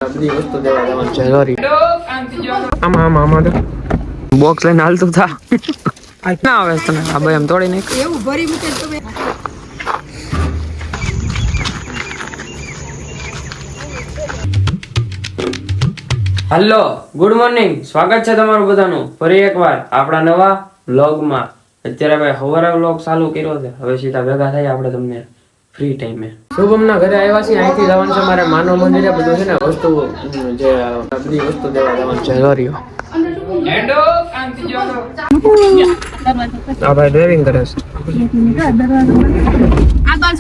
બધી વસ્તુ દેવા જવાનું છે સોરી આમાં બોક્સ લઈને હાલતું થા ના આવે તને આ ભાઈ એમ તોડી નાખ એવું ભરી મૂકે તમે હેલો ગુડ મોર્નિંગ સ્વાગત છે તમારું બધાનું ફરી એકવાર આપણા નવા વ્લોગમાં અત્યારે ભાઈ હવારે વ્લોગ ચાલુ કર્યો છે હવે સીધા ભેગા થાય આપણે તમને ફ્રી ટાઈમે શુભમના ઘરે આવ્યા છીએ અહીંથી જવાનું છે મારે માનવ મંદિરે બધું છે ને વસ્તુ જે બધી વસ્તુ દેવા જવાનું છે સોરી આ ભાઈ ડ્રાઇવિંગ કરે છે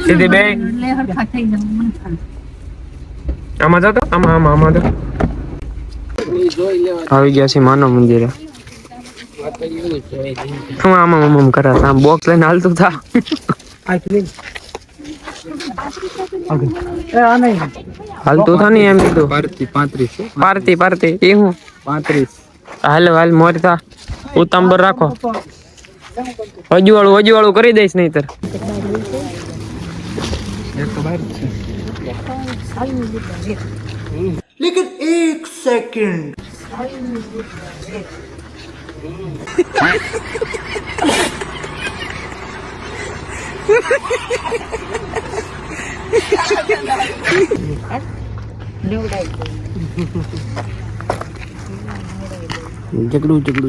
સીધી બે આમાં જતો આમાં તો આવી ગયા છે માનવ મંદિરે આમ કરે આમ બોક્સ લઈને હાલતું થા હાલતું થા ને એમ કીધું પારતી એ હું 35 હાલ મોર થા ઉતાંબર રાખો હજુવાળું કરી દઈશ નહીતર लेकिन एक सेकंड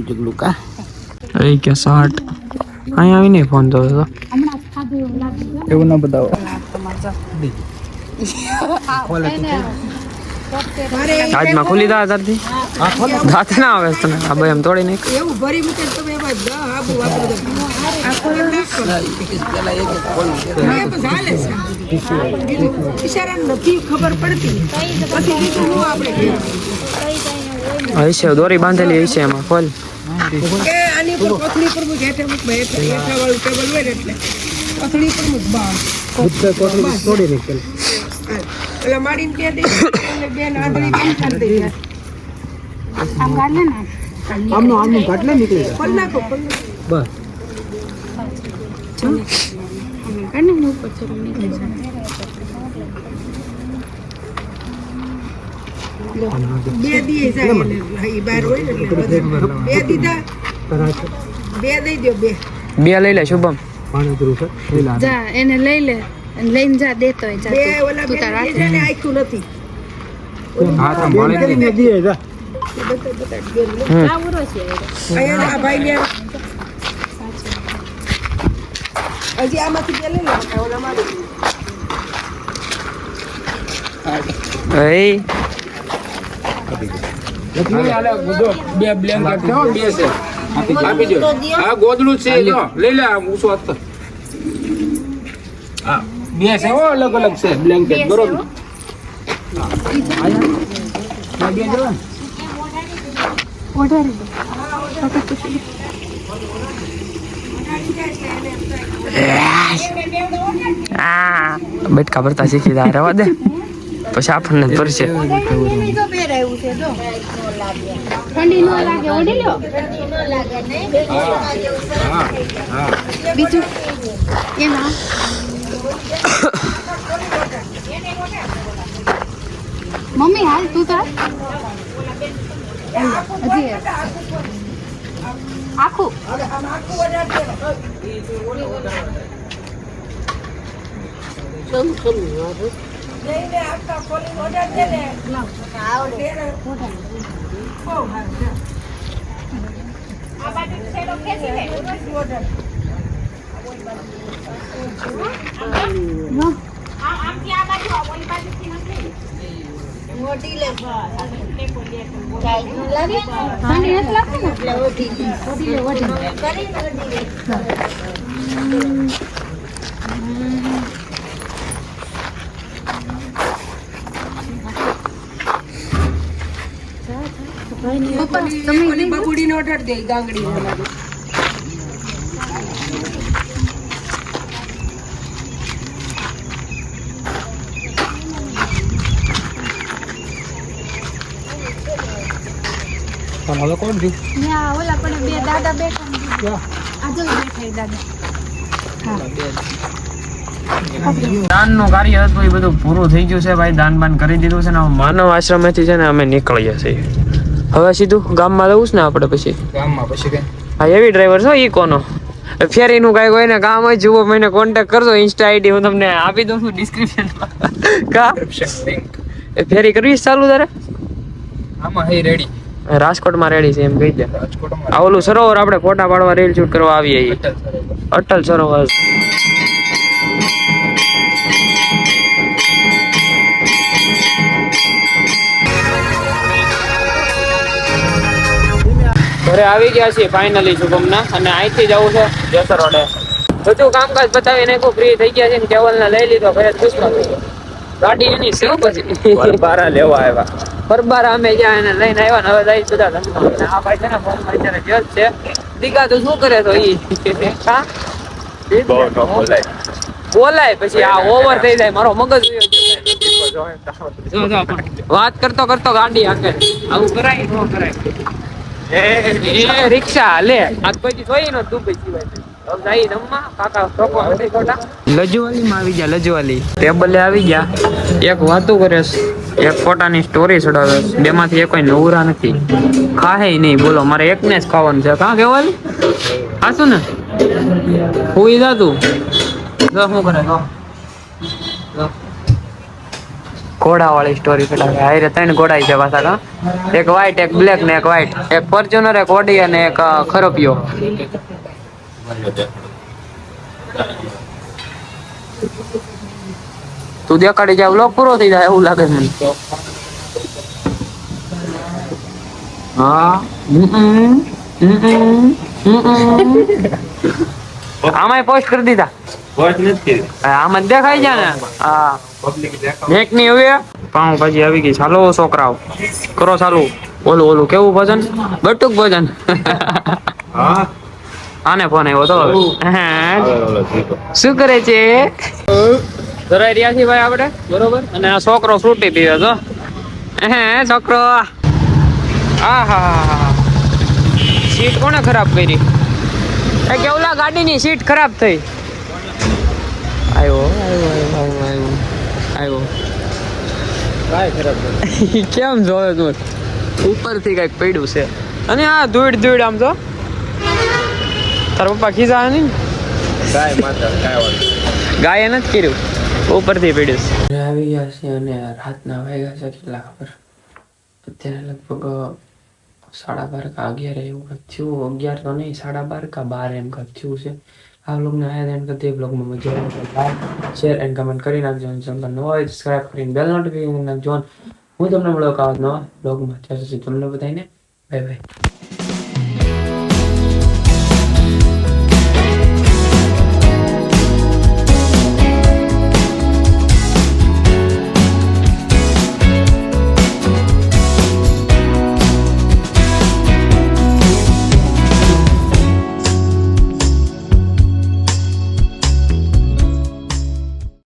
जगड़ू का અરે કે 60 અહીં આવીને ફોન તો એવું ના બતાવો આજમાં ખુલી દા તારથી દાંત ના આવે તને આ ભાઈ એમ તોડી નાખ એવું ભરી મૂકે તમે ભાઈ આબુ વાપરો આ ખોલ નાખો ઈશારા નથી ખબર પડતી પછી બીજું હું આપણે હશે દોરી બાંધેલી હશે એમાં ખોલ કે આની પર કોથળી પર મુક હેઠે મુક હેઠા વાળું ટેબલ હોય એટલે કોથળી પર મુક બા કોથળી તોડી નીકળ એટલે માડીને કે દે એટલે બેન આંધળી કેમ કરી દે આમ ગાલે ને આમનું કાટલે નીકળી જાય ખોલ નાખો બસ કાને નો ઉપર ચરો નીકળી જાય બે દીએ જાય એટલે ઈ બાર હોય ને એટલે બે દીધા બે દઈ દો બે લઈ લે શુભમ પાણી ધરું છે જા એને લઈ લે અને લઈને જા દેતો હોય જા બે ઓલા બે છે ને આખ્યું નથી હા તો મળી કરીને દીએ જા આવરો છે અહીંયા આ ભાઈ ને હજી આમાંથી બે લઈ લે ઓલા મારી એ લક્ષ્મી આલે ગુજો બે બ્લેન્કેટ કેવો બે છે આપી દો આ ગોદડું છે જો લઈ લે આ ઊંચો હત હા બે છે હો અલગ છે બ્લેન્કેટ બરોબર આયા બે જો ઓઢારી બેટકા ભરતા શીખી જાય રહેવા દે પછી આપણને ભરશે ઠંડી નો લાગે ઓઢી લ્યો બીજું એમાં મમ્મી હાલ તું તાર હજી આખું લઈને આખા ખોલી ઓર્ડર દે ને આવડે બહુ હારું છે આ બાજુ છેડો ખેંચી લે ઓર્ડર આમથી આ બાજુ ઓલી બાજુથી નથી મોટી લે લાગે ઠંડી નથી લાગતી ને એટલે ઓઢી લે કરી ઓઢી લે તમે બબુડી નો ઓર્ડર દે ગાંગડી તમારે કોણ દી ત્યાં ઓલા પણ બે દાદા બેઠા આજે બેઠા દાદા હા દાનનું કાર્ય હતું એ બધું પૂરું થઈ ગયું છે ભાઈ. દાન બાન કરી દીધું છે ને હવે માનવ આશ્રમેથી છે ને અમે નીકળીએ છીએ. હવે સીધું ગામમાં જવું છે ને આપણે પછી. ગામમાં પછી કઈ હા એવી ડ્રાઈવર છો ઈકોનો. ફેરીનું કાંઈ હોય ને કામ હોય જુઓ મને કોન્ટેક્ટ કરજો. ઇન્સ્ટા આઈડી હું તમને આપી દઉં છું ડિસ્ક્રિપ્શનમાં. કા લિંક એ ફેરી કરવી છે ચાલુ તારે? આમાં હે રેડી રાજકોટમાં રેડી છે એમ કહી દે. રાજકોટમાં આ ઓલું સરોવર આપણે ફોટા પાડવા રીલ શૂટ કરવા આવીએ ઈ. અટલ સરોવર. ઘરે આવી ગયા છીએ ફાઇનલી શુભમના અને અહીંથી જવું છે જેસર રોડે. બધું કામકાજ બતાવી નાખ્યું, ફ્રી થઈ ગયા છે ને કેવલને લઈ લીધો. ઘરે પૂછવા ગાડી એની છે પછી પરબારા લેવા આવ્યા. પરબારા અમે જ્યાં એને લઈને આવ્યા ને હવે જાય બધા ધંધા. આ ભાઈ છે ને ફોનમાં અત્યારે વ્યસ્ત છે. દીકા તું શું કરે તો ઈ હા બહુ નો બોલાય. બોલાય પછી આ ઓવર થઈ જાય મારો મગજ વાત કરતો કરતો ગાડી આગળ આવું કરાય ન કરાય. એ રિક્ષા લે આ કોઈ દી જોઈ ન તું પછી લજવાલી માં આવી ગયા. લજવાલી ટેબલે આવી ગયા. એક વાતો કરે એક ફોટાની સ્ટોરી ચડાવે. બે માંથી કોઈ નવરા નથી. ખાહે નહીં બોલો. મારે એકને જ ખાવાનું છે. કાં કેવાલી હાસું ને હુઈ જા તું. શું કરે ઘોડા વાળી સ્ટોરી ચડાવે. હારે 3 ઘોડા છે પાછા. કા એક વ્હાઈટ એક બ્લેક ને એક વ્હાઈટ. એક ફોર્ચ્યુનર એક ઓડી અને એક ખરપિયો. તું દેખાડી જાય વ્લોગ પૂરો થઈ જાય એવું લાગે મને. હા આમાં પોસ્ટ કરી દીધા. આમાં દેખાઈ જાય ને. હા એક ની હવે પાઉં ભાજી આવી ગઈ. ચાલો છોકરાઓ કરો ચાલુ. ઓલું ઓલું કેવું ભજન? બટુક ભજન. હા આને ફોન આવ્યો તો. શું કરે છે? ધરાઈ રહ્યા છીએ ભાઈ આપણે બરોબર. અને આ છોકરો ફ્રૂટી પીવે તો. છોકરો આહા સીટ કોને ખરાબ કરી? કેવલા ગાડીની સીટ ખરાબ થઈ. આવ્યો કાંઈ ખરાબ નથી. કેમ જોવે તું? ઉપરથી કઈક પડ્યું છે. અને આ ધૂળ આમ તો તારા પપ્પા ખીજા નહીં. ગાય નથી કર્યું, ઉપરથી પડ્યું છે. આવી ગયા છે અને રાતના વાગ્યા છે કેટલા ખબર? અત્યારે લગભગ 12:30 કે 11 એવું કંઈક થયું. 11 તો નહીં 12:30 કે 12 એમ કંઈક થયું છે. આ બ્લોગને આયા એન્ડ કરતી બ્લોગમાં મજા આવે તો લાઈક શેર એન્ડ કમેન્ટ કરી નાખજો. ચેનલ નવો હોય સબસ્ક્રાઇબ કરીને બેલ નોટિફિકેશન નાખજો. હું તમને મળો આવા નવા બ્લોગમાં. ત્યાં સુધી તમને બધાને બાય બાય.